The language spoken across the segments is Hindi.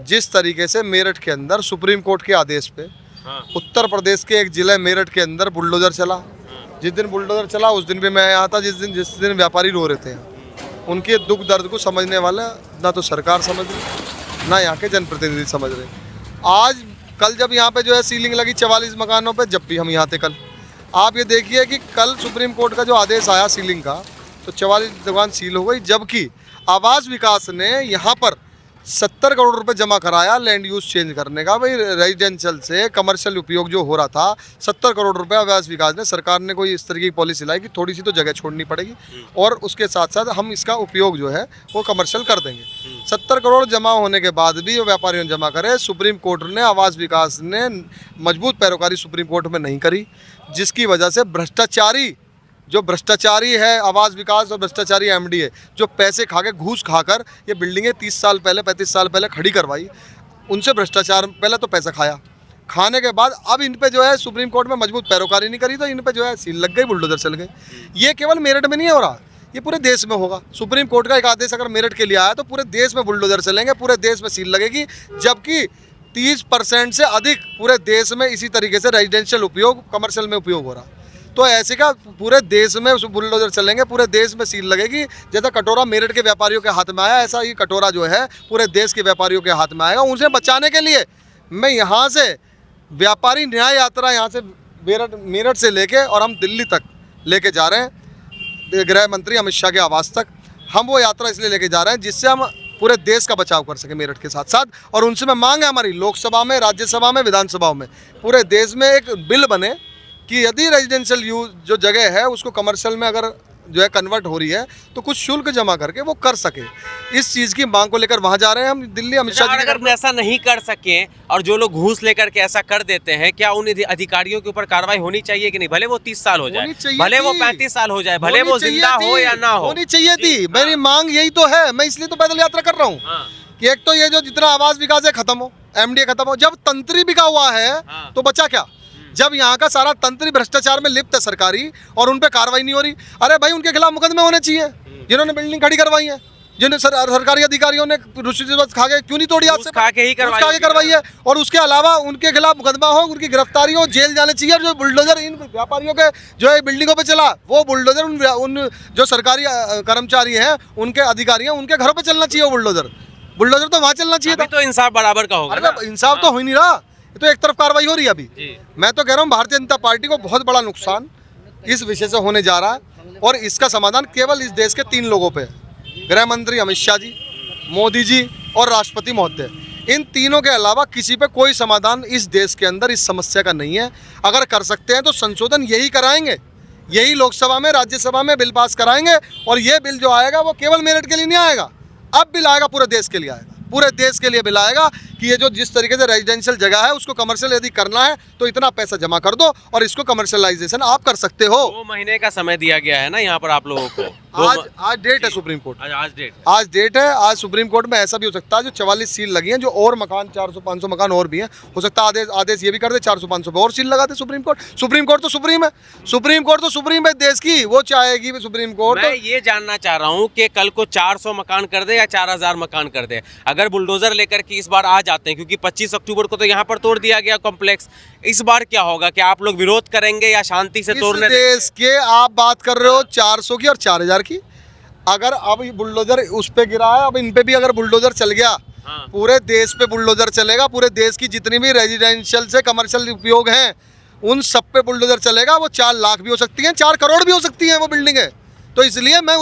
जिस तरीके से मेरठ के अंदर सुप्रीम कोर्ट के आदेश पे उत्तर प्रदेश के एक जिले मेरठ के अंदर बुलडोजर चला, जिस दिन बुलडोजर चला उस दिन भी मैं यहाँ था, जिस दिन व्यापारी रो रहे थे। उनके दुख दर्द को समझने वाला ना तो सरकार समझ रही, ना यहाँ के जनप्रतिनिधि समझ रहे। आज कल जब यहाँ पे जो है सीलिंग लगी 44 मकानों पे, जब भी हम यहाँ थे कल, आप ये देखिए कि कल सुप्रीम कोर्ट का जो आदेश आया सीलिंग का, तो 44 दुकान सील हो गई, जबकि आवास विकास ने यहाँ पर 70 करोड़ रुपए जमा कराया लैंड यूज चेंज करने का। भाई रेजिडेंशियल से कमर्शियल उपयोग जो हो रहा था, 70 करोड़ रुपए आवास विकास ने, सरकार ने कोई इस तरह की पॉलिसी लाई कि थोड़ी सी तो जगह छोड़नी पड़ेगी और उसके साथ साथ हम इसका उपयोग जो है वो कमर्शियल कर देंगे। 70 करोड़ जमा होने के बाद भी वो व्यापारियों ने जमा करे, सुप्रीम कोर्ट ने, आवास विकास ने मजबूत पैरोकारी सुप्रीम कोर्ट में नहीं करी, जिसकी वजह से भ्रष्टाचारी है आवास विकास और भ्रष्टाचारी एमडीए जो पैसे खा के, घूस खाकर ये बिल्डिंगें 30 साल पहले 35 साल पहले खड़ी करवाई, उनसे भ्रष्टाचार, पहले तो पैसा खाया, खाने के बाद अब इन पे जो है सुप्रीम कोर्ट में मजबूत पैरोकारी नहीं करी तो इन पे जो है सील लग गई, बुलडोजर चल गए। ये केवल मेरठ में नहीं हो रहा, ये पूरे देश में होगा। सुप्रीम कोर्ट का एक आदेश अगर मेरठ के लिए आया तो पूरे देश में बुलडोजर चलेंगे, पूरे देश में सील लगेगी, जबकि 30% से अधिक पूरे देश में इसी तरीके से रेजिडेंशियल उपयोग, कमर्शियल में उपयोग हो रहा। तो ऐसे का पूरे देश में बुलडोजर चलेंगे, पूरे देश में सील लगेगी। जैसा कटोरा मेरठ के व्यापारियों के हाथ में आया, ऐसा ही कटोरा जो है पूरे देश के व्यापारियों के हाथ में आएगा। उनसे बचाने के लिए मैं यहाँ से व्यापारी न्याय यात्रा यहाँ से मेरठ से लेके और हम दिल्ली तक लेके जा रहे हैं, गृह मंत्री अमित शाह के आवास तक। हम वो यात्रा इसलिए लेके जा रहे हैं जिससे हम पूरे देश का बचाव कर सके मेरठ के साथ साथ, और उनसे मैं मांग है हमारी लोकसभा में, राज्यसभा में, विधानसभाओं में, पूरे देश में एक बिल बने कि यदि रेजिडेंशियल यूज जो जगह है उसको कमर्शियल में अगर जो है कन्वर्ट हो रही है तो कुछ शुल्क जमा करके वो कर सके। इस चीज़ की मांग को लेकर वहाँ जा रहे हैं हम दिल्ली। अमित शाह जी अगर ऐसा नहीं कर सके और जो लोग घूस लेकर के ऐसा कर देते हैं, क्या उन अधिकारियों के ऊपर कार्रवाई होनी चाहिए कि नहीं? भले वो 30 साल हो जाए, भले वो 35 साल हो जाए, भले वो जिंदा हो या ना हो, होनी चाहिए थी। मेरी मांग यही तो है, मैं इसलिए तो पैदल यात्रा कर रहा हूँ कि एक तो ये जो जितना आवास विकास है खत्म हो, एमडीए खत्म हो। जब तंत्री बिका हुआ है तो बचा क्या? जब यहाँ का सारा तंत्री भ्रष्टाचार में लिप्त है सरकारी और उन पे कार्रवाई नहीं हो रही, अरे भाई उनके खिलाफ मुकदमे होने चाहिए जिन्होंने बिल्डिंग खड़ी करवाई है, जिन्हें सरकारी अधिकारियों ने रिश्वत खा के क्यों नहीं तोड़ी, हाथ से खा के ही करवाई है, और उसके अलावा उनके खिलाफ मुकदमा हो, उनकी गिरफ्तारी हो, जेल जाने चाहिए। और जो बुलडोजर इन व्यापारियों के जो है बिल्डिंगों पे चला, वो बुलडोजर उन जो सरकारी कर्मचारी हैं, उनके अधिकारी हैं, उनके घरों पर चलना चाहिए। वो बुलडोजर तो वहाँ चलना चाहिए था। तो इंसाफ बराबर का होगा। इंसाफ तो हो ही नहीं रहा, तो एक तरफ कार्रवाई हो रही है अभी। मैं तो कह रहा हूँ भारतीय जनता पार्टी को बहुत बड़ा नुकसान इस विषय से होने जा रहा है, और इसका समाधान केवल इस देश के 3 लोगों पे है, गृह मंत्री अमित शाह जी, मोदी जी और राष्ट्रपति महोदय। इन तीनों के अलावा किसी पे कोई समाधान इस देश के अंदर इस समस्या का नहीं है। अगर कर सकते हैं तो संशोधन यही कराएंगे, यही लोकसभा में, राज्यसभा में बिल पास कराएंगे, और ये बिल जो आएगा वो केवल मेरठ के लिए नहीं आएगा, अब बिल आएगा पूरे देश के लिए आएगा, पूरे देश के लिए बिल आएगा कि ये जो जिस तरीके से रेजिडेंशियल जगह है उसको कमर्शियल यदि करना है तो इतना पैसा जमा कर दो और इसको कमर्शियलाइजेशन आप कर सकते हो। 2 महीने का समय दिया गया है ना यहाँ पर आप लोगों को। आज डेट है सुप्रीम कोर्ट, आज डेट है। आज सुप्रीम कोर्ट में ऐसा भी हो सकता है जो 44 सील लगी हैं, जो और मकान 400-500 मकान और भी हैं, हो सकता है आदेश ये भी कर दे 400-500 पे और सील लगा दे सुप्रीम कोर्ट। सुप्रीम कोर्ट तो सुप्रीम है, सुप्रीम कोर्ट तो सुप्रीम है देश की, वो चाहेगी सुप्रीम कोर्ट। मैं ये जानना चाह रहा हूँ कि कल को 400 मकान कर दे या 4000 मकान कर दे, अगर बुलडोजर लेकर के इस बार आ जाते हैं, क्योंकि 25 अक्टूबर को तो यहाँ पर तोड़ दिया गया कॉम्प्लेक्स, इस बार क्या होगा? क्या आप लोग विरोध करेंगे या शांति से तोड़ने? देश के आप बात कर रहे हो 400 की और 4000 की, अगर अब बुलडोजर उस पे गिरा है, अब इन पे भी अगर बुलडोजर चल गया, पूरे देश पे बुलडोजर चलेगा, पूरे देश की जितनी भी रेजिडेंशियल से कमर्शियल उपयोग हैं उन सब पे बुलडोजर चलेगा। वो 4 लाख भी हो सकती हैं, 4 करोड़ भी हो सकती हैं वो बिल्डिंग है। तो इसलिए मैं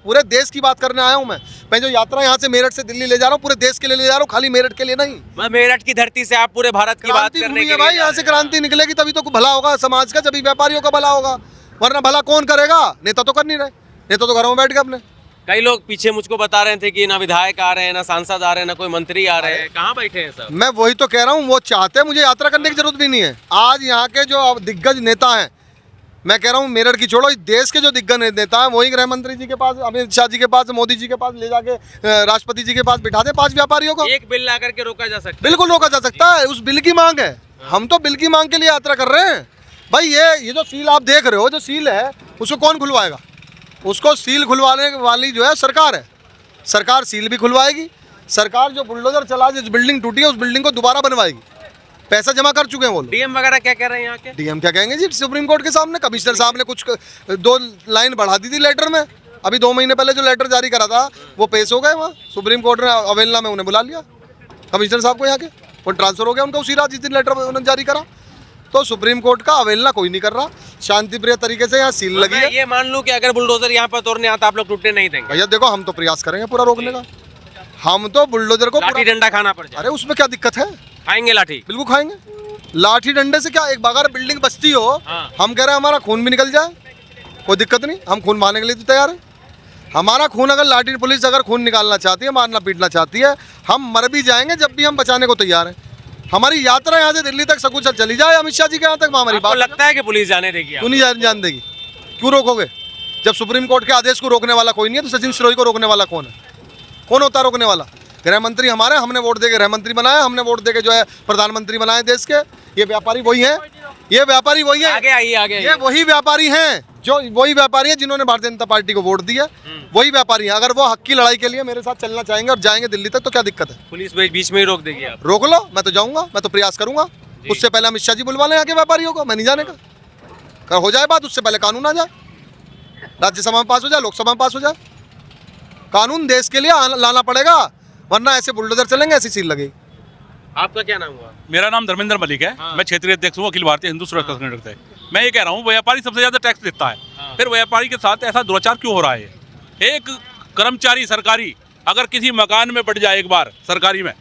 पूरे देश की बात करने आया हूँ। मैं जो यात्रा यहाँ से मेरठ से दिल्ली ले जा रहा हूँ, पूरे देश के लिए ले जा रहा हूँ, खाली मेरठ के लिए नहीं। मैं मेरठ की धरती से आप पूरे भारत की बात करने के लिए भाई, यहाँ से क्रांति निकलेगी तभी तो भला होगा समाज का, जब व्यापारियों का भला होगा, वरना भला कौन करेगा? नेता तो कर नहीं रहे, नेता तो घरों में बैठ गए अपने। कई लोग पीछे मुझको बता रहे थे कि ना विधायक आ रहे हैं, ना सांसद आ रहे हैं, ना कोई मंत्री आ रहे हैं, कहाँ बैठे हैं सब? मैं वही तो कह रहा हूँ, वो चाहते हैं मुझे यात्रा करने की जरूरत भी नहीं है। आज यहाँ के जो दिग्गज नेता हैं, मैं कह रहा हूँ मेरठ की छोड़ो, इस देश के जो दिग्गज नेता हैं वही गृह मंत्री जी के पास, अमित शाह जी के पास, मोदी जी के पास ले जाके राष्ट्रपति जी के पास बिठा दे 5 व्यापारियों को। एक बिल ला करके रोका जा सकता है? बिल्कुल रोका जा सकता है, उस बिल की मांग है। हम तो बिल की मांग के लिए यात्रा कर रहे हैं भाई। ये जो सील आप देख रहे हो, जो सील है उसको कौन खुलवाएगा? उसको सील खुलवाने वाली जो है सरकार है, सरकार सील भी खुलवाएगी, सरकार जो बुलडोजर चला, जिस बिल्डिंग टूटी है उस बिल्डिंग को दोबारा बनवाएगी। पैसा जमा कर चुके हैं वो लोग। डीएम वगैरह क्या कह रहे हैं यहाँ के? डीएम क्या कहेंगे जी, सुप्रीम कोर्ट के सामने कमिश्नर साहब ने कुछ 2 लाइन बढ़ा दी थी लेटर में। अभी 2 महीने पहले जो लेटर जारी करा था वो पेश हो गए वहाँ सुप्रीम कोर्ट ने अवेलना में उन्हें बुला लिया, कमिश्नर साहब को यहाँ के, वो ट्रांसफर हो गया उनका उसी रात जिस दिन लेटर उन्होंने जारी करा। तो सुप्रीम कोर्ट का अवेलना कोई नहीं कर रहा, शांतिप्रिय तरीके से यहाँ सील लगी है। ये मान लूं कि अगर बुलडोजर यहाँ पर तोड़ने आता आप लोग टूटने नहीं देंगे? भैया देखो, हम तो प्रयास करेंगे पूरा रोकने का, हम तो बुलडोजर को लाठी डंडा खाना पड़ जाए। अरे उसमें क्या दिक्कत है, खाएंगे लाठी? बिल्कुल खाएंगे। लाठी डंडे से क्या, एक बार बिल्डिंग बचती हो, हम कह रहे हैं हमारा खून भी निकल जाए, कोई दिक्कत नहीं, हम खून बहाने के लिए तो तैयार है। हमारा खून अगर लाठी पुलिस अगर खून निकालना चाहती है, मारना पीटना चाहती है, हम मर भी जाएंगे जब भी हम बचाने को तैयार हैं। हमारी यात्रा यहाँ से दिल्ली तक सकुशल चली जाए, अमित शाह जी के यहाँ तक, हमारी बात लगता है कि पुलिस जाने देगी? क्यों नहीं जान देगी, क्यों रोकोगे? जब सुप्रीम कोर्ट के आदेश को रोकने वाला कोई नहीं है तो सचिन सिरोही को रोकने वाला कौन है? कौन होता है रोकने वाला? गृह मंत्री हमारे, हमने वोट देके गृह मंत्री बनाया, हमने वोट देके जो है प्रधानमंत्री बनाए देश के। ये व्यापारी वही हैं, ये व्यापारी वही हैं, आगे आइए आगे। ये वही व्यापारी हैं, जो वही व्यापारी हैं जिन्होंने भारतीय जनता पार्टी को वोट दिया, वही व्यापारी हैं। अगर वो हक की लड़ाई के लिए मेरे साथ चलना चाहेंगे और जाएंगे दिल्ली तक तो क्या दिक्कत है? पुलिस बीच में ही रोक देगी? आप रोक लो, मैं तो जाऊंगा, मैं तो प्रयास करूंगा। उससे पहले अमित शाह जी बुलवा लें आके व्यापारियों को, मैं नहीं जाने का। हो जाए बात, उससे पहले कानून आ जाए, राज्यसभा में पास हो जाए, लोकसभा में पास हो जाए। कानून देश के लिए लाना पड़ेगा, वरना ऐसे बुलडोजर चलेंगे, ऐसी सील लगेगी। आपका क्या नाम हुआ? मेरा नाम धर्मेंद्र मलिक है। मैं क्षेत्रीय अध्यक्ष हूँ अखिल भारतीय हिंदू सुरक्षा संगठन से। मैं ये कह रहा हूँ, व्यापारी सबसे ज्यादा टैक्स देता है, फिर व्यापारी के साथ ऐसा दुराचार क्यों हो रहा है? एक कर्मचारी सरकारी अगर किसी मकान में बढ़ जाए एक बार सरकारी में,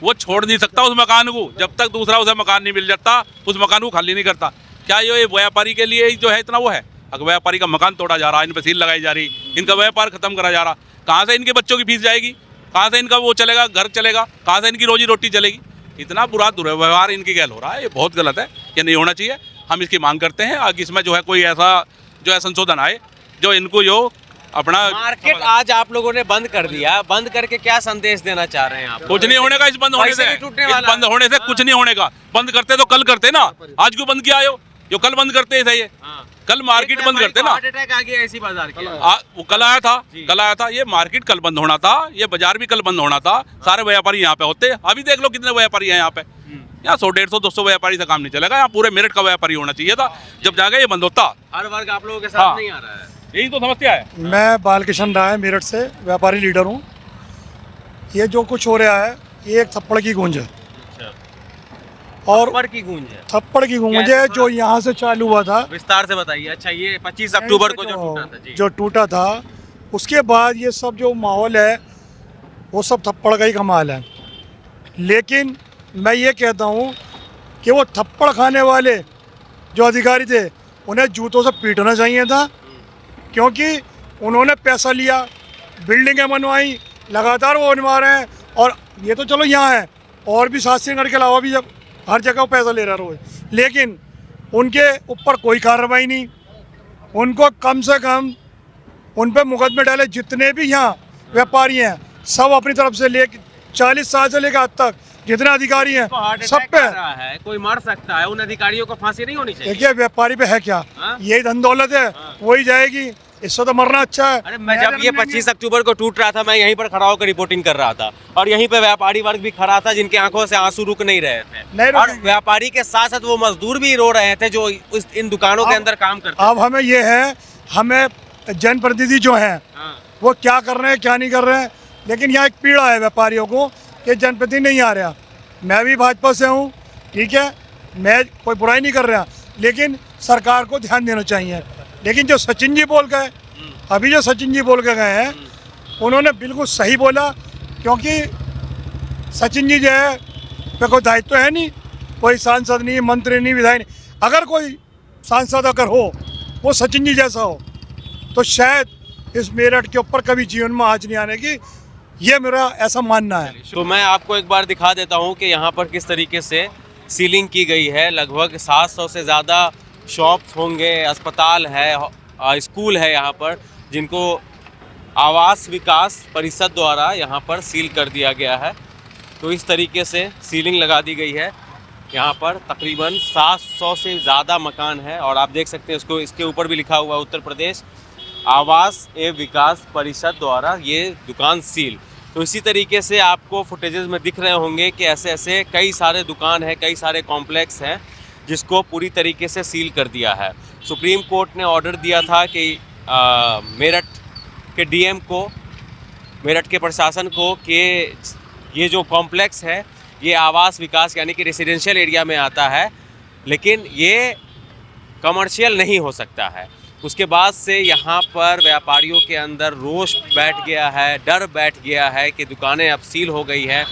वो छोड़ नहीं सकता उस मकान को जब तक दूसरा उसे मकान नहीं मिल जाता, उस मकान को खाली नहीं करता। क्या ये व्यापारी के लिए जो है इतना वो है? अगर व्यापारी का मकान तोड़ा जा रहा है, इन पर सील लगाई जा रही, इनका व्यापार खत्म करा जा रहा, कहाँ से इनके बच्चों की फीस जाएगी, कहाँ से इनका वो चलेगा, घर चलेगा, कहाँ से इनकी रोजी रोटी चलेगी? इतना बुरा दुर्व्यवहार इनकी गैल हो रहा है, ये बहुत गलत है, ये नहीं होना चाहिए। हम इसकी मांग करते हैं आगे इसमें जो है कोई ऐसा जो है संशोधन आए जो इनको जो अपना मार्केट आज आप लोगों ने बंद कर दिया, बंद करके क्या संदेश देना चाह रहे हैं आप? कुछ नहीं होने का इस बंद होने से, बंद होने से कुछ नहीं होने का। बंद करते तो कल करते ना, आज क्यों बंद किया हो? जो कल बंद करते हैं ये कल मार्केट बंद करते ना। हार्ट अटैक आ गया इसी बाजार के। वो कल आया था, ये मार्केट कल बंद होना था, ये बाजार भी कल बंद होना था, सारे व्यापारी यहाँ पे होते। अभी देख लो कितने व्यापारी हैं यहाँ पे, यहाँ 100, 150, 200 व्यापारी से काम नहीं चलेगा। यहाँ पूरे मेरठ का व्यापारी होना चाहिए था, जब जाके ये बंद होता। हर वर्ग आप लोगों के साथ नहीं आ रहा है, यही तो समस्या है। मैं बालकृष्ण राय मेरठ से व्यापारी लीडर हूँ। ये जो कुछ हो रहा है ये एक थप्पड़ की गूंज है, और थप्पड़ की गूंज है, थप्पड़ की गूंज है जो यहाँ से चालू हुआ था। विस्तार से बताइए। अच्छा, ये 25 अक्टूबर को जो टूटा था जी। जो टूटा था उसके बाद ये सब जो माहौल है वो सब थप्पड़ का ही कमाल है। लेकिन मैं ये कहता हूँ कि वो थप्पड़ खाने वाले जो अधिकारी थे उन्हें जूतों से पीटना चाहिए था, क्योंकि उन्होंने पैसा लिया, बिल्डिंगें बनवाई, लगातार वो बनवा रहे हैं। और ये तो चलो यहाँ है, और भी शास्त्रीनगर के अलावा भी जब हर जगह वो पैसा ले रहा रोज, लेकिन उनके ऊपर कोई कार्रवाई नहीं। उनको कम से कम उन पर मुकदमे डाले। जितने भी यहाँ व्यापारी हैं सब अपनी तरफ से ले 40 साल से लेकर आज तक जितने अधिकारी हैं सब पे है, कोई मार सकता है, उन अधिकारियों को फांसी नहीं होनी चाहिए। देखिए व्यापारी पे है क्या, यही धन दौलत है, वही जाएगी, इससे तो मरना अच्छा है। अरे मैं जब ये 25 अक्टूबर को टूट रहा था, मैं यहीं पर खड़ा होकर रिपोर्टिंग कर रहा था, और यहीं पे व्यापारी वर्ग भी खड़ा था जिनकी आंखों से आंसू रुक नहीं रहे थे, और व्यापारी के साथ साथ वो मजदूर भी रो रहे थे जो इन दुकानों के अंदर काम करते थे। अब हमें ये है, हमें जनप्रतिनिधि जो हैं वो क्या कर रहे हैं क्या नहीं कर रहे हैं, लेकिन यहाँ एक पीड़ा है व्यापारियों को कि जनप्रतिनिधि नहीं आ रहा। मैं भी भाजपा से हूँ, ठीक है, मैं कोई बुराई नहीं कर रहा, लेकिन सरकार को ध्यान देना चाहिए। लेकिन जो सचिन जी बोल गए, अभी जो सचिन जी बोल के गए हैं, उन्होंने बिल्कुल सही बोला, क्योंकि सचिन जी जो है पे कोई दायित्व है नहीं, कोई सांसद नहीं, मंत्री नहीं, विधायक नहीं। अगर कोई सांसद अगर हो वो सचिन जी जैसा हो तो शायद इस मेरठ के ऊपर कभी जीवन में आँच नहीं आने की, ये मेरा ऐसा मानना है। तो मैं आपको एक बार दिखा देता हूँ कि यहाँ पर किस तरीके से सीलिंग की गई है। लगभग 700 से ज़्यादा शॉप्स होंगे, अस्पताल है, स्कूल है यहाँ पर, जिनको आवास विकास परिषद द्वारा यहाँ पर सील कर दिया गया है। तो इस तरीके से सीलिंग लगा दी गई है। यहाँ पर तकरीबन 700 से ज़्यादा मकान है, और आप देख सकते हैं इसको, इसके ऊपर भी लिखा हुआ है उत्तर प्रदेश आवास एवं विकास परिषद द्वारा ये दुकान सील। तो इसी तरीके से आपको फुटेजेस में दिख रहे होंगे कि ऐसे ऐसे कई सारे दुकान हैं, कई सारे कॉम्प्लेक्स हैं जिसको पूरी तरीके से सील कर दिया है। सुप्रीम कोर्ट ने ऑर्डर दिया था कि मेरठ के डीएम को, मेरठ के प्रशासन को कि ये जो कॉम्प्लेक्स है ये आवास विकास यानी कि रेसिडेंशियल एरिया में आता है, लेकिन ये कमर्शियल नहीं हो सकता है। उसके बाद से यहाँ पर व्यापारियों के अंदर रोष बैठ गया है, डर बैठ गया है कि दुकानें अब सील हो गई है,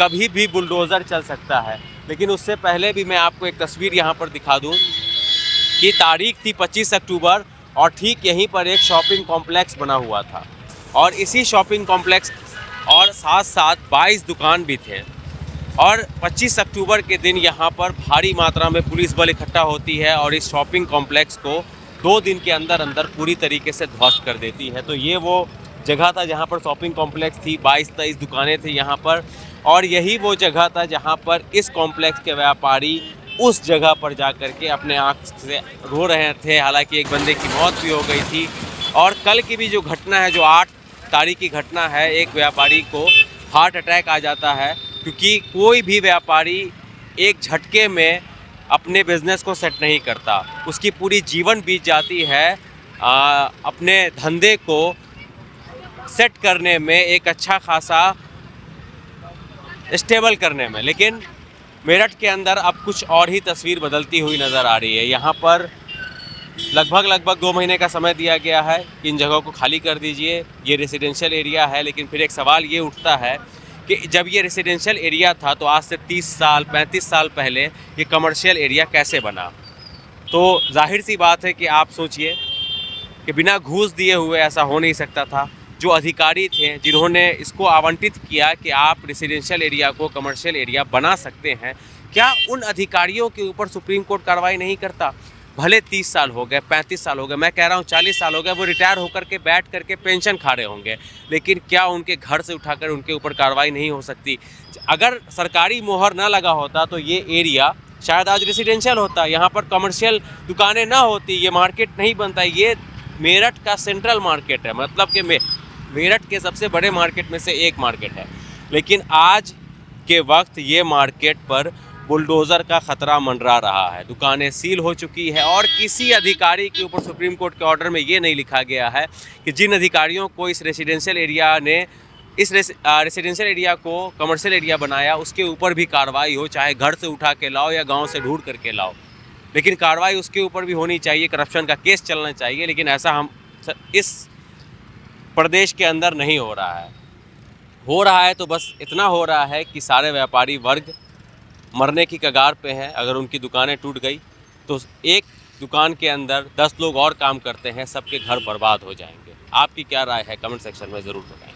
कभी भी बुलडोज़र चल सकता है। लेकिन उससे पहले भी मैं आपको एक तस्वीर यहाँ पर दिखा दूँ कि तारीख थी 25 अक्टूबर और ठीक यहीं पर एक शॉपिंग कॉम्प्लेक्स बना हुआ था और इसी शॉपिंग कॉम्प्लेक्स और साथ साथ 22 दुकान भी थे और 25 अक्टूबर के दिन यहाँ पर भारी मात्रा में पुलिस बल इकट्ठा होती है और इस शॉपिंग कॉम्प्लेक्स को 2 दिन के अंदर अंदर पूरी तरीके से ध्वस्त कर देती है। तो ये वो जगह था जहाँ पर शॉपिंग कॉम्प्लेक्स थी, 22-23 दुकानें थी यहाँ पर, और यही वो जगह था जहाँ पर इस कॉम्प्लेक्स के व्यापारी उस जगह पर जा कर के अपने आँख से रो रहे थे। हालांकि एक बंदे की मौत भी हो गई थी और कल की भी जो घटना है, जो 8 तारीख की घटना है, एक व्यापारी को हार्ट अटैक आ जाता है क्योंकि कोई भी व्यापारी एक झटके में अपने बिज़नेस को सेट नहीं करता, उसकी पूरी जीवन बीत जाती है अपने धंधे को सेट करने में, एक अच्छा खासा स्टेबल करने में। लेकिन मेरठ के अंदर अब कुछ और ही तस्वीर बदलती हुई नज़र आ रही है। यहाँ पर लगभग 2 महीने का समय दिया गया है कि इन जगहों को खाली कर दीजिए, ये रेसिडेंशियल एरिया है। लेकिन फिर एक सवाल ये उठता है कि जब ये रेसिडेंशियल एरिया था तो आज से 30 साल 35 साल पहले ये कमर्शियल एरिया कैसे बना? तो जाहिर सी बात है कि आप सोचिए कि बिना घूस दिए हुए ऐसा हो नहीं सकता था। जो अधिकारी थे जिन्होंने इसको आवंटित किया कि आप रेसिडेंशियल एरिया को कमर्शियल एरिया बना सकते हैं, क्या उन अधिकारियों के ऊपर सुप्रीम कोर्ट कार्रवाई नहीं करता? भले 30 साल हो गए, 35 साल हो गए, मैं कह रहा हूँ 40 साल हो गए, वो रिटायर होकर के बैठ करके पेंशन खा रहे होंगे, लेकिन क्या उनके घर से उठाकर उनके ऊपर कार्रवाई नहीं हो सकती? अगर सरकारी मोहर ना लगा होता तो ये एरिया शायद आज रेसिडेंशियल होता, यहाँ पर कमर्शियल दुकानें ना होती, ये मार्केट नहीं बनता। ये मेरठ का सेंट्रल मार्केट है, मतलब कि मेरठ के सबसे बड़े मार्केट में से एक मार्केट है। लेकिन आज के वक्त ये मार्केट पर बुलडोज़र का ख़तरा मंडरा रहा है, दुकानें सील हो चुकी है और किसी अधिकारी के ऊपर सुप्रीम कोर्ट के ऑर्डर में ये नहीं लिखा गया है कि जिन अधिकारियों को इस रेसिडेंशियल एरिया ने इस रेसिडेंशियल एरिया को कमर्शियल एरिया बनाया उसके ऊपर भी कार्रवाई हो, चाहे घर से उठा के लाओ या गांव से ढूंढ करके लाओ, लेकिन कार्रवाई उसके ऊपर भी होनी चाहिए, करप्शन का केस चलना चाहिए। लेकिन ऐसा हम इस प्रदेश के अंदर नहीं हो रहा है तो बस इतना हो रहा है कि सारे व्यापारी वर्ग मरने की कगार पे हैं। अगर उनकी दुकानें टूट गई तो एक दुकान के अंदर 10 लोग और काम करते हैं, सबके घर बर्बाद हो जाएंगे। आपकी क्या राय है? कमेंट सेक्शन में ज़रूर बताएं।